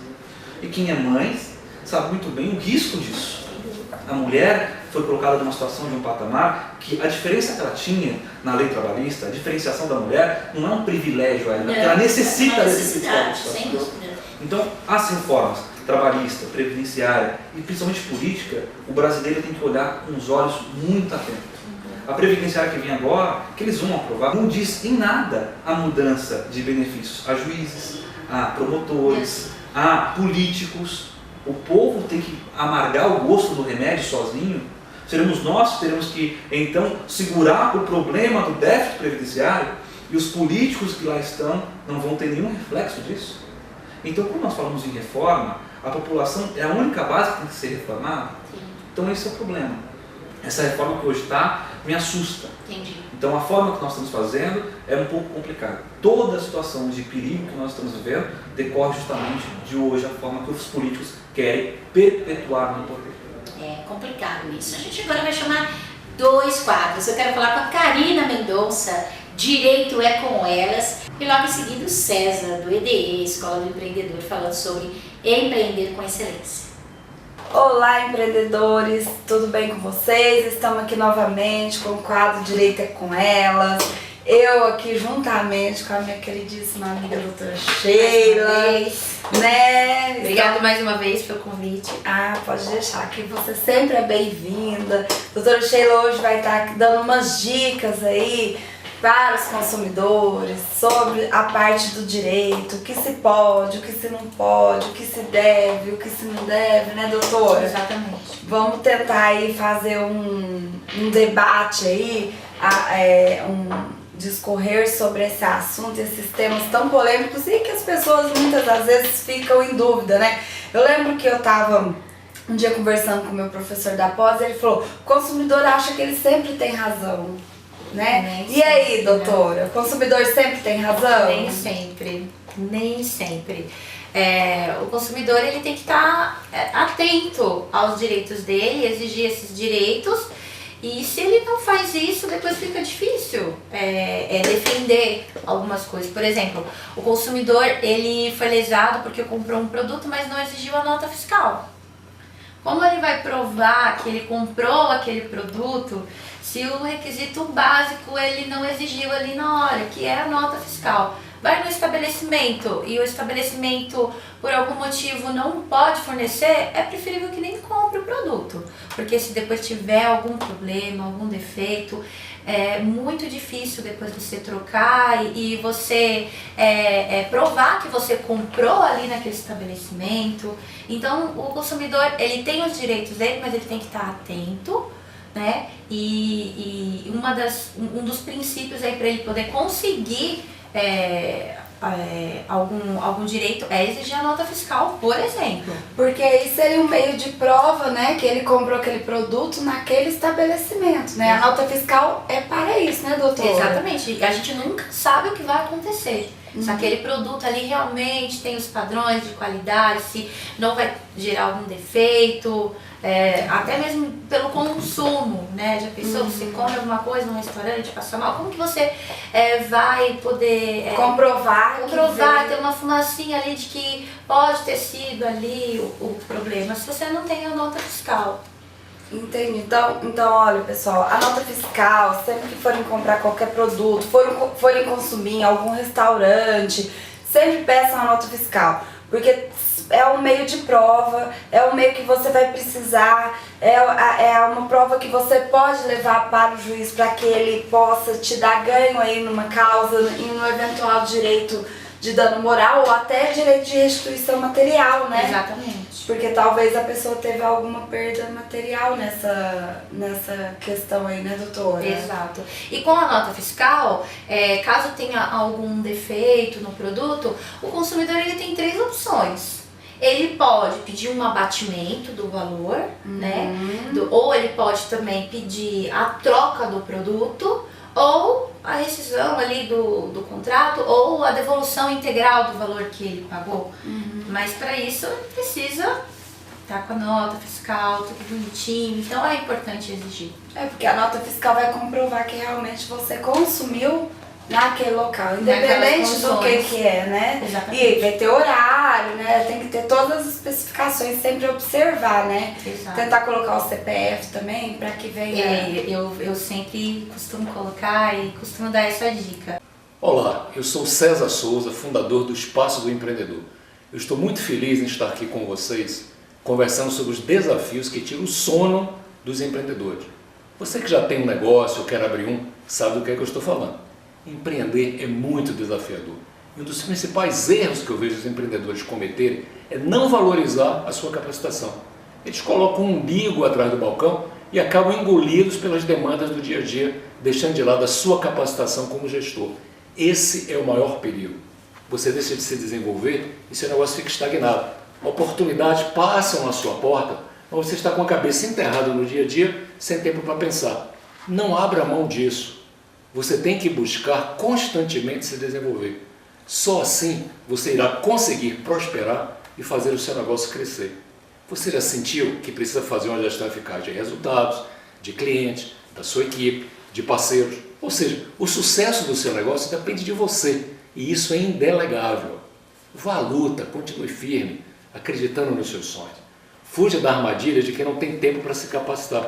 E quem é mãe sabe muito bem o risco disso. A mulher foi colocada numa situação de um patamar que a diferença que ela tinha na lei trabalhista, a diferenciação da mulher, não é um privilégio a ela, porque ela necessita desse tipo de. Então, as reformas trabalhista, previdenciária e principalmente política, o brasileiro tem que olhar com os olhos muito atentos. A previdenciária que vem agora, que eles vão aprovar, não diz em nada a mudança de benefícios a juízes, a promotores, a políticos. O povo tem que amargar o gosto do remédio sozinho. Seremos nós que teremos que, então, segurar o problema do déficit previdenciário e os políticos que lá estão não vão ter nenhum reflexo disso. Então, quando nós falamos em reforma, a população é a única base que tem que ser reformada. Então, esse é o problema. Essa reforma que hoje está me assusta. Então, a forma que nós estamos fazendo é um pouco complicada. Toda a situação de perigo que nós estamos vivendo decorre justamente de hoje a forma que os políticos querem perpetuar no poder. É complicado isso. A gente agora vai chamar 2 quadros. Eu quero falar com a Karina Mendonça, Direito é com Elas, e logo em seguida o César, do EDE, Escola do Empreendedor, falando sobre empreender com excelência. Olá, empreendedores, tudo bem com vocês? Estamos aqui novamente com o quadro Direito é com Elas. Eu aqui juntamente com a minha queridíssima amiga doutora Sheila, né? Obrigada mais uma vez pelo convite. Pode deixar que você sempre é bem-vinda. Doutora Sheila hoje vai estar dando umas dicas aí para os consumidores sobre a parte do direito, o que se pode, o que se não pode, o que se deve, o que se não deve, né, doutora? Exatamente. Vamos tentar aí fazer um debate aí, discorrer sobre esse assunto, esses temas tão polêmicos e que as pessoas muitas das vezes ficam em dúvida, né? Eu lembro que eu tava um dia conversando com o meu professor da pós, ele falou: o consumidor acha que ele sempre tem razão, né? E aí, doutora, o consumidor sempre tem razão? Nem sempre, nem sempre. O consumidor ele tem que estar atento aos direitos dele, exigir esses direitos. E se ele não faz isso, depois fica difícil defender algumas coisas. Por exemplo, o consumidor ele foi lesado porque comprou um produto, mas não exigiu a nota fiscal. Como ele vai provar que ele comprou aquele produto se o requisito básico ele não exigiu ali na hora, que é a nota fiscal? Vai no estabelecimento e o estabelecimento por algum motivo não pode fornecer, é preferível que nem compre o produto, porque se depois tiver algum problema, algum defeito, é muito difícil depois você trocar e você provar que você comprou ali naquele estabelecimento. Então o consumidor ele tem os direitos dele, mas ele tem que estar atento, né? E um dos princípios aí para ele poder conseguir algum direito é exigir a nota fiscal, por exemplo. Porque aí seria um meio de prova, né, que ele comprou aquele produto naquele estabelecimento, né? A nota fiscal é para isso, né, doutora? Exatamente. A gente nunca sabe o que vai acontecer. Se aquele produto ali realmente tem os padrões de qualidade, se não vai gerar algum defeito, até mesmo pelo consumo, né? Já pensou, você come alguma coisa num restaurante, passa mal, como que você vai poder comprovar, ter uma fumacinha ali de que pode ter sido ali o problema, se você não tem a nota fiscal? Entendi. Então, olha, pessoal, a nota fiscal, sempre que forem comprar qualquer produto, forem consumir em algum restaurante, sempre peçam a nota fiscal, porque é um meio de prova, é um meio que você vai precisar, é uma prova que você pode levar para o juiz para que ele possa te dar ganho aí numa causa, em um eventual direito de dano moral ou até direito de restituição material, né? Exatamente. Porque talvez a pessoa teve alguma perda material nessa questão aí, né, doutora? Exato. E com a nota fiscal, caso tenha algum defeito no produto, o consumidor ele tem 3 opções. Ele pode pedir um abatimento do valor, né? Ou ele pode também pedir a troca do produto, ou a rescisão ali do contrato, ou a devolução integral do valor que ele pagou. Mas para isso ele precisa estar com a nota fiscal, tudo bonitinho, então é importante exigir. Porque a nota fiscal vai comprovar que realmente você consumiu naquele local, independente do que né? Exatamente. E vai ter horário, né? Tem que ter todas as especificações, sempre observar, né? Exato. Tentar colocar o CPF também, para que venha... Eu sempre costumo colocar e costumo dar essa dica. Olá, eu sou César Souza, fundador do Espaço do Empreendedor. Eu estou muito feliz em estar aqui com vocês, conversando sobre os desafios que tiram o sono dos empreendedores. Você que já tem um negócio ou quer abrir um, sabe do que é que eu estou falando. Empreender é muito desafiador. E um dos principais erros que eu vejo os empreendedores cometerem é não valorizar a sua capacitação. Eles colocam um umbigo atrás do balcão e acabam engolidos pelas demandas do dia a dia, deixando de lado a sua capacitação como gestor. Esse é o maior perigo. Você deixa de se desenvolver e seu negócio fica estagnado. Oportunidades passam na sua porta, mas você está com a cabeça enterrada no dia a dia, sem tempo para pensar. Não abra mão disso. Você tem que buscar constantemente se desenvolver. Só assim você irá conseguir prosperar e fazer o seu negócio crescer. Você já sentiu que precisa fazer uma gestão eficaz de resultados, de clientes, da sua equipe, de parceiros? Ou seja, o sucesso do seu negócio depende de você e isso é indelegável. Vá à luta, continue firme, acreditando nos seus sonhos. Fuja da armadilha de quem não tem tempo para se capacitar.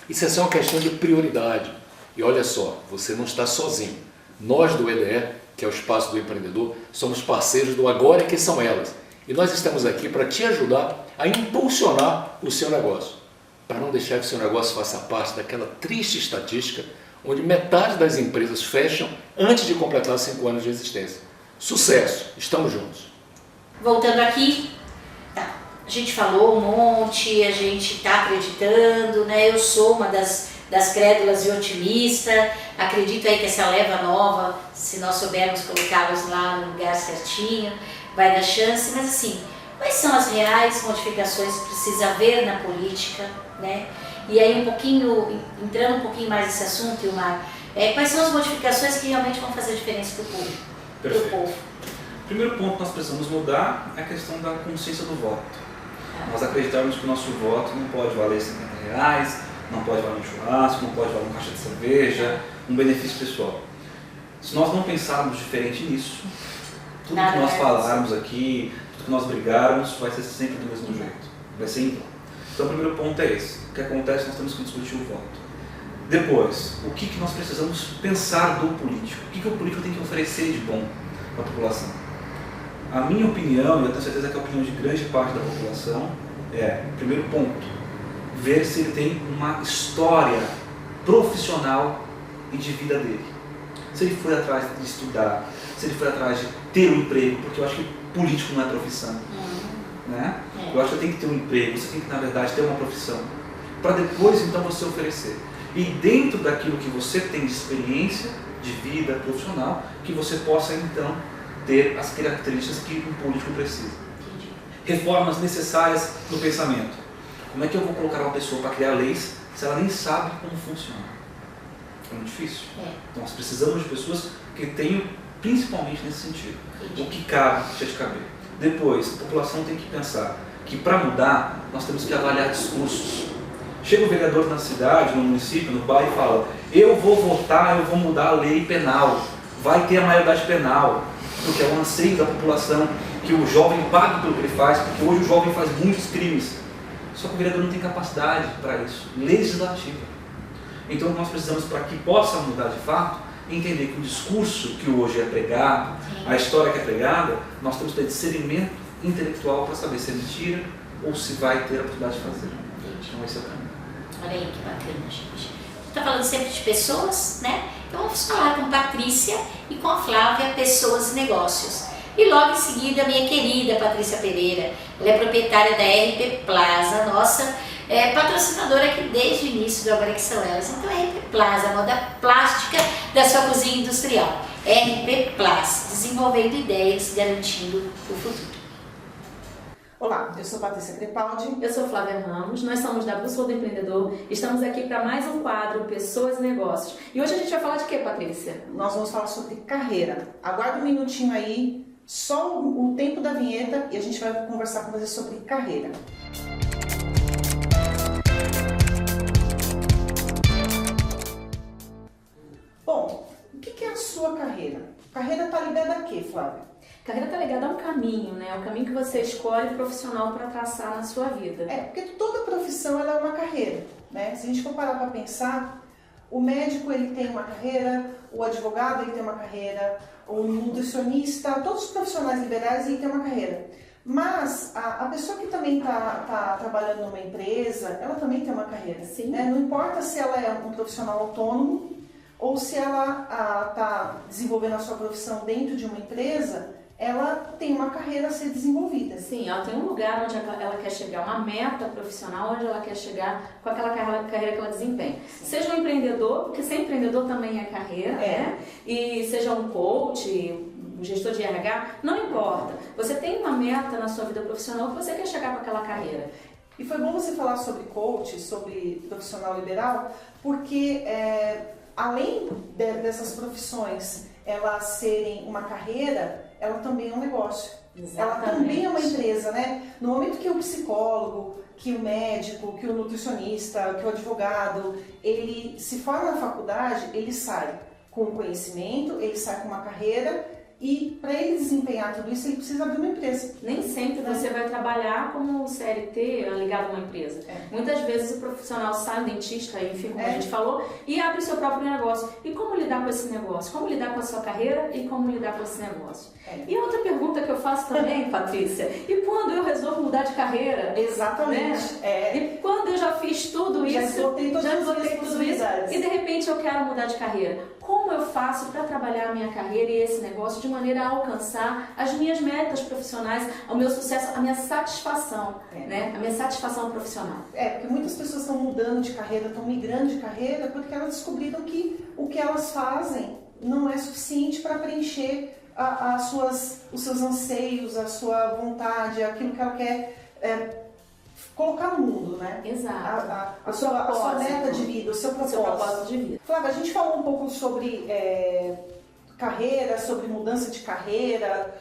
Isso é só uma questão de prioridade. E olha só, você não está sozinho. Nós do EDE, que é o Espaço do Empreendedor, somos parceiros do Agora que são elas. E nós estamos aqui para te ajudar a impulsionar o seu negócio, para não deixar que o seu negócio faça parte daquela triste estatística onde metade das empresas fecham antes de completar 5 anos de existência. Sucesso! Estamos juntos! Voltando aqui, tá. A gente falou um monte, a gente está acreditando, né? Eu sou uma das crédulas e otimista, acredito aí que essa leva nova, se nós soubermos colocá-los lá no lugar certinho, vai dar chance, mas assim, quais são as reais modificações que precisa haver na política, né? E aí entrando um pouquinho mais nesse assunto, Ilmar, quais são as modificações que realmente vão fazer diferença para o público, para o povo? Primeiro ponto que nós precisamos mudar é a questão da consciência do voto. Nós acreditamos que o nosso voto não pode valer R$50, não pode valer um churrasco, não pode valer uma caixa de cerveja, um benefício pessoal. Se nós não pensarmos diferente nisso, tudo que nós falarmos aqui, tudo que nós brigarmos, vai ser sempre do mesmo jeito. Vai ser em vão. Então o primeiro ponto é esse. O que acontece, nós temos que discutir o voto. Depois, o que nós precisamos pensar do político? O que o político tem que oferecer de bom para a população? A minha opinião, e eu tenho certeza que é a opinião de grande parte da população, primeiro ponto, ver se ele tem uma história profissional e de vida dele. Se ele foi atrás de estudar, se ele foi atrás de ter um emprego, porque eu acho que político não é profissão. Né? Eu acho que tem que ter um emprego, você tem que, na verdade, ter uma profissão, para depois, então, você oferecer. E dentro daquilo que você tem de experiência, de vida profissional, que você possa, então, ter as características que um político precisa. Reformas necessárias no pensamento. Como é que eu vou colocar uma pessoa para criar leis se ela nem sabe como funciona? É muito difícil. Então nós precisamos de pessoas que tenham, principalmente nesse sentido, o que cabe, deixa de caber. Depois, a população tem que pensar que para mudar, nós temos que avaliar discursos. Chega o vereador na cidade, no município, no bairro e fala: eu vou votar, eu vou mudar a lei penal, vai ter a maioridade penal, porque é um anseio da população que o jovem pague pelo que ele faz, porque hoje o jovem faz muitos crimes. Só que o vereador não tem capacidade para isso, legislativa. Então nós precisamos, para que possa mudar de fato, entender que o discurso que hoje é pregado, a história que é pregada, nós temos que ter discernimento intelectual para saber se é mentira ou se vai ter a oportunidade de fazer. Então esse é o caminho. Olha aí que bacana, gente. Está falando sempre de pessoas, né? Então vamos falar com Patrícia e com a Flávia, Pessoas e Negócios. E logo em seguida, a minha querida Patrícia Pereira, ela é proprietária da RP Plaza, nossa patrocinadora aqui desde o início do Agora que são elas. Então, RP Plaza, a moda plástica da sua cozinha industrial. RP Plaza, desenvolvendo ideias, garantindo o futuro. Olá, eu sou Patrícia Crepaldi. Eu sou Flávia Ramos, nós somos da Bússola do Empreendedor. Estamos aqui para mais um quadro Pessoas e Negócios. E hoje a gente vai falar de quê, Patrícia? Nós vamos falar sobre carreira. Aguarda um minutinho aí, só o tempo da vinheta, e a gente vai conversar com você sobre carreira. Bom, o que é a sua carreira? Carreira está ligada a quê, Flávia? Carreira está ligada a um caminho, né? O caminho que você escolhe profissional para traçar na sua vida. Porque toda profissão ela é uma carreira, né? Se a gente for parar para pensar, o médico ele tem uma carreira, o advogado ele tem uma carreira, o nutricionista, todos os profissionais liberais ele tem uma carreira. Mas a pessoa que também está trabalhando numa empresa, ela também tem uma carreira. Sim. Né? Não importa se ela é um profissional autônomo ou se ela está desenvolvendo a sua profissão dentro de uma empresa, ela tem uma carreira a ser desenvolvida. Sim, ela tem um lugar onde ela quer chegar, uma meta profissional onde ela quer chegar com aquela carreira que ela desempenha. Sim. Seja um empreendedor, porque ser empreendedor também é carreira, né? E seja um coach, um gestor de RH, não importa. Você tem uma meta na sua vida profissional que você quer chegar com aquela carreira. E foi bom você falar sobre coach, sobre profissional liberal, porque além dessas profissões elas serem uma carreira, ela também é um negócio. Exatamente. Ela também é uma empresa, né? No momento que o psicólogo, que o médico, que o nutricionista, que o advogado, ele se forma na faculdade, ele sai com conhecimento, ele sai com uma carreira E para ele desempenhar tudo isso, ele precisa abrir uma empresa. Nem sempre você vai trabalhar como CLT ligado a uma empresa. Muitas vezes o profissional sai, um dentista, enfim, como a gente falou, e abre o seu próprio negócio. E como lidar com esse negócio? Como lidar com a sua carreira e como lidar com esse negócio? E outra pergunta que eu faço também, Patrícia, e quando eu resolvo mudar de carreira? Exatamente. Né? E quando eu já fiz tudo isso, já esgotei tudo isso, e de repente eu quero mudar de carreira. Como eu faço para trabalhar a minha carreira e esse negócio de maneira a alcançar as minhas metas profissionais, o meu sucesso, a minha satisfação, né? A minha satisfação profissional. Porque muitas pessoas estão mudando de carreira, estão migrando de carreira, porque elas descobriram que o que elas fazem não é suficiente para preencher os seus anseios, a sua vontade, aquilo que ela quer colocar no mundo, né? Exato. A sua meta de vida, o seu propósito de vida. Flávia, a gente falou um pouco sobre carreira, sobre mudança de carreira,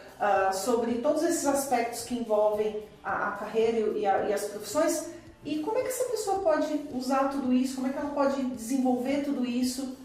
sobre todos esses aspectos que envolvem a carreira e as profissões. E como é que essa pessoa pode usar tudo isso? Como é que ela pode desenvolver tudo isso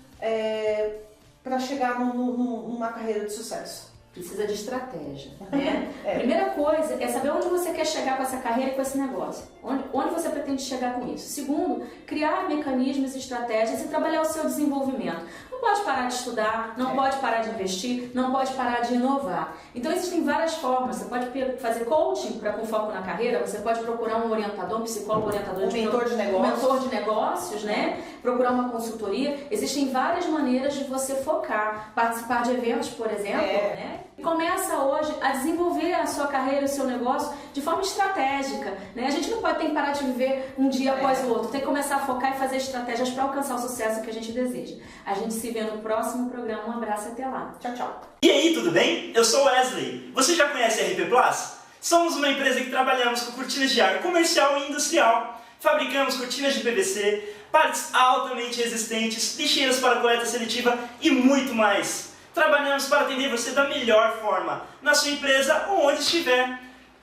para chegar numa carreira de sucesso? Precisa de estratégia, né? Primeira coisa é saber onde você quer chegar com essa carreira e com esse negócio. Onde você pretende chegar com isso. Segundo, criar mecanismos e estratégias e trabalhar o seu desenvolvimento. Não pode parar de estudar, não pode parar de investir, não pode parar de inovar. Então existem várias formas. Você pode fazer coaching com foco na carreira, você pode procurar um orientador, um psicólogo orientador, um mentor de negócios. Um mentor de negócios, né? Procurar uma consultoria. Existem várias maneiras de você focar, participar de eventos, por exemplo, né? E começa hoje a desenvolver a sua carreira, o seu negócio de forma estratégica, né? A gente não pode ter que parar de viver um dia após o outro, tem que começar a focar e fazer estratégias para alcançar o sucesso que a gente deseja. A gente se vê no próximo programa. Um abraço e até lá. Tchau, tchau. E aí, tudo bem? Eu sou Wesley. Você já conhece a RP Plus? Somos uma empresa que trabalhamos com cortinas de ar comercial e industrial. Fabricamos cortinas de PVC, partes altamente resistentes, lixeiras para coleta seletiva e muito mais. Trabalhamos para atender você da melhor forma, na sua empresa ou onde estiver.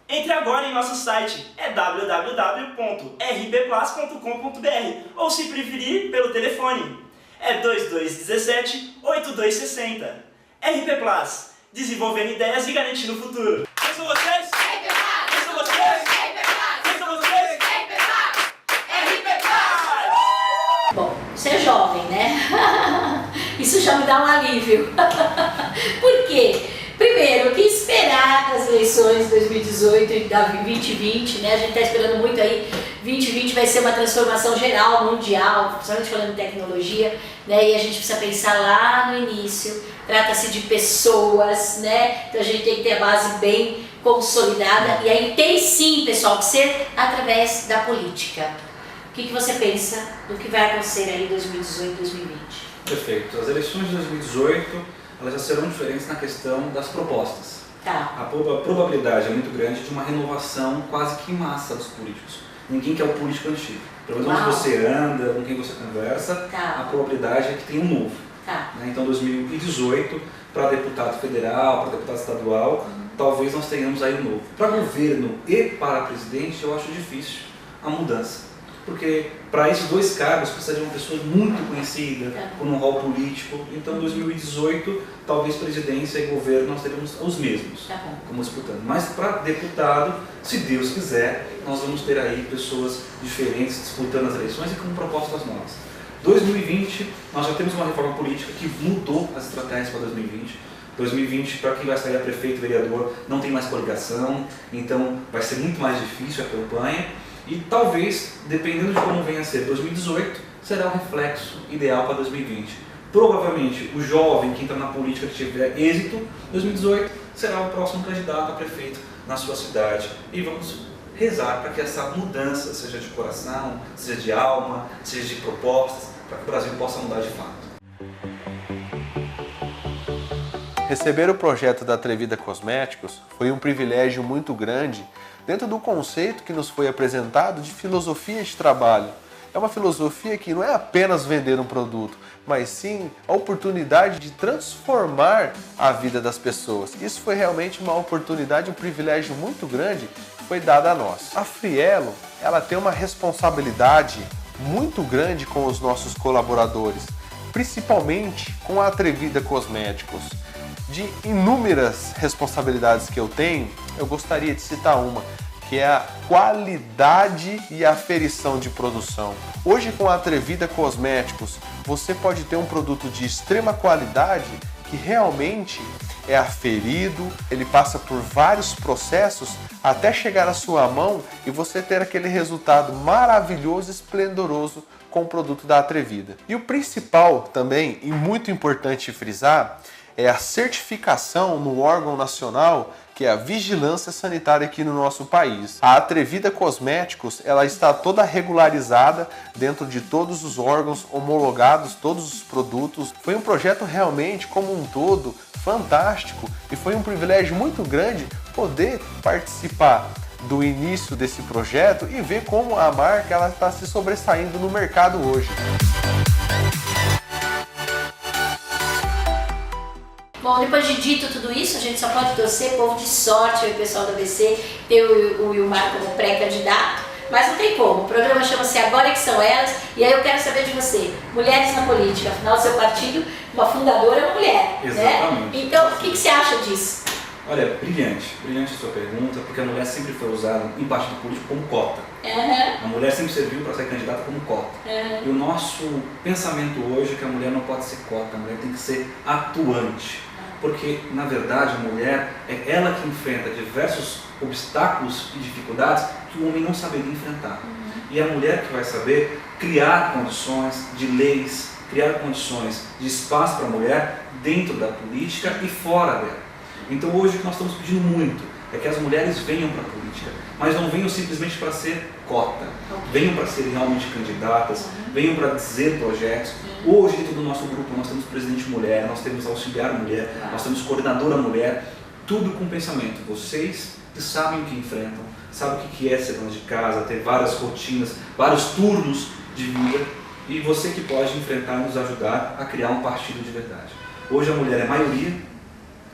Entre agora em nosso site, www.rpplus.com.br ou, se preferir, pelo telefone. É 2217-8260. RP Plus, desenvolvendo ideias e garantindo o futuro. Quem são vocês? RP Plus! Quem são vocês? RP Plus! Quem são vocês? RP Plus! RP Plus! Bom, você é jovem, né? Isso já me dá um alívio. Por quê? Primeiro, o que esperar das eleições de 2018 e da 2020, né? A gente está esperando muito aí. 2020 vai ser uma transformação geral, mundial, principalmente falando de tecnologia, né? E a gente precisa pensar lá no início. Trata-se de pessoas, né? Então a gente tem que ter a base bem consolidada. E aí tem sim, pessoal, que ser através da política. O que você pensa do que vai acontecer aí em 2018 e 2020? Perfeito. As eleições de 2018, elas já serão diferentes na questão das propostas. A probabilidade é muito grande de uma renovação quase que em massa dos políticos. Ninguém quer o político antigo. Pelo menos onde você anda, com quem você conversa, a probabilidade é que tenha um novo. Né? Então 2018, para deputado federal, para deputado estadual, talvez nós tenhamos aí um novo. Para governo e para presidente, eu acho difícil a mudança. Porque para esses dois cargos precisa de uma pessoa muito conhecida, com um rol político. Então, em 2018, talvez presidência e governo nós teremos os mesmos, como disputando. Mas para deputado, se Deus quiser, nós vamos ter aí pessoas diferentes disputando as eleições e com propostas novas. 2020, nós já temos uma reforma política que mudou as estratégias para 2020. 2020, para quem vai sair a prefeito, vereador, não tem mais coligação, então vai ser muito mais difícil a campanha. E talvez, dependendo de como venha a ser 2018, será o reflexo ideal para 2020. Provavelmente, o jovem que entra na política que tiver êxito, 2018 será o próximo candidato a prefeito na sua cidade. E vamos rezar para que essa mudança seja de coração, seja de alma, seja de propostas, para que o Brasil possa mudar de fato. Receber o projeto da Atrevida Cosméticos foi um privilégio muito grande dentro do conceito que nos foi apresentado de filosofia de trabalho. É uma filosofia que não é apenas vender um produto, mas sim a oportunidade de transformar a vida das pessoas. Isso foi realmente uma oportunidade, um privilégio muito grande que foi dado a nós. A Frielo, ela tem uma responsabilidade muito grande com os nossos colaboradores, principalmente com a Atrevida Cosméticos. De inúmeras responsabilidades que eu tenho, eu gostaria de citar uma, que é a qualidade e aferição de produção. Hoje, com a Atrevida Cosméticos, você pode ter um produto de extrema qualidade que realmente é aferido, ele passa por vários processos até chegar à sua mão e você ter aquele resultado maravilhoso e esplendoroso com o produto da Atrevida. E o principal também, e muito importante frisar, é a certificação no órgão nacional, que é a Vigilância Sanitária aqui no nosso país. A Atrevida Cosméticos, ela está toda regularizada dentro de todos os órgãos homologados, todos os produtos. Foi um projeto realmente, como um todo, fantástico e foi um privilégio muito grande poder participar do início desse projeto e ver como a marca ela está se sobressaindo no mercado hoje. Bom, depois de dito tudo isso, a gente só pode torcer, povo de sorte, o pessoal do ABC, ter o Wilmar como pré-candidato, mas não tem como. O programa chama-se Agora que São Elas, e aí eu quero saber de você, mulheres na política, afinal, seu partido, uma fundadora é uma mulher, exatamente, né? Então, o que você acha disso? Olha, brilhante a sua pergunta, porque a mulher sempre foi usada em partido político como cota. A mulher sempre serviu para ser candidata como cota. E o nosso pensamento hoje é que a mulher não pode ser cota, a mulher tem que ser atuante. Porque, na verdade, a mulher é ela que enfrenta diversos obstáculos e dificuldades que o homem não saberia enfrentar. E é a mulher que vai saber criar condições de leis, criar condições de espaço para a mulher dentro da política e fora dela. Então hoje o que nós estamos pedindo muito é que as mulheres venham para a política, mas não venham simplesmente para ser cota, venham para ser realmente candidatas, venham para dizer projetos. Hoje dentro do nosso grupo nós temos presidente mulher, nós temos auxiliar mulher, nós temos coordenadora mulher, tudo com pensamento. Vocês que sabem o que enfrentam, sabem o que é ser dona de casa, ter várias rotinas, vários turnos de vida, e você que pode enfrentar e nos ajudar a criar um partido de verdade. Hoje a mulher é maioria,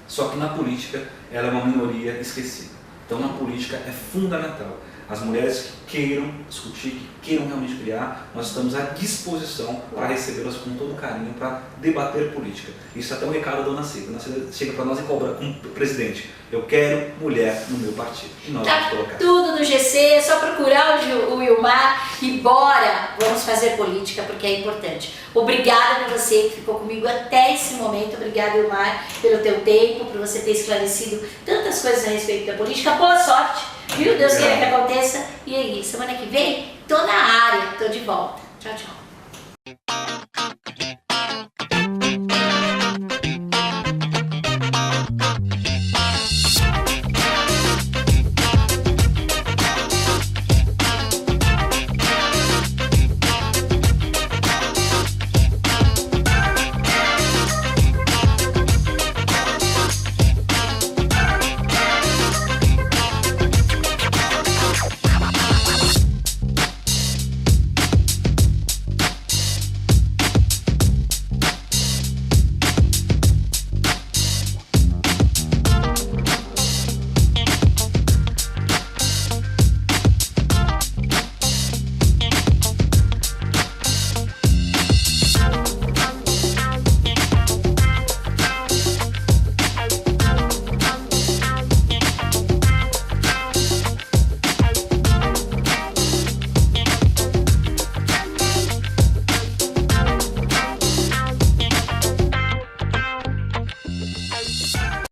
só que na política ela é uma minoria esquecida. Então na política é fundamental. As mulheres que queiram discutir, que queiram realmente criar, nós estamos à disposição para recebê-las com todo carinho, para debater política. Isso é até um recado da Dona Cida. A Dona Cida chega para nós e cobra como presidente: eu quero mulher no meu partido. E nós vamos colocar. Tudo no GC, é só procurar o Wilmar e bora, vamos fazer política porque é importante. Obrigada por você que ficou comigo até esse momento. Obrigada, Wilmar, pelo teu tempo, por você ter esclarecido tantas coisas a respeito da política. Boa sorte, viu? Deus queira que aconteça. E aí, semana que vem, tô na área, tô de volta. Tchau, tchau.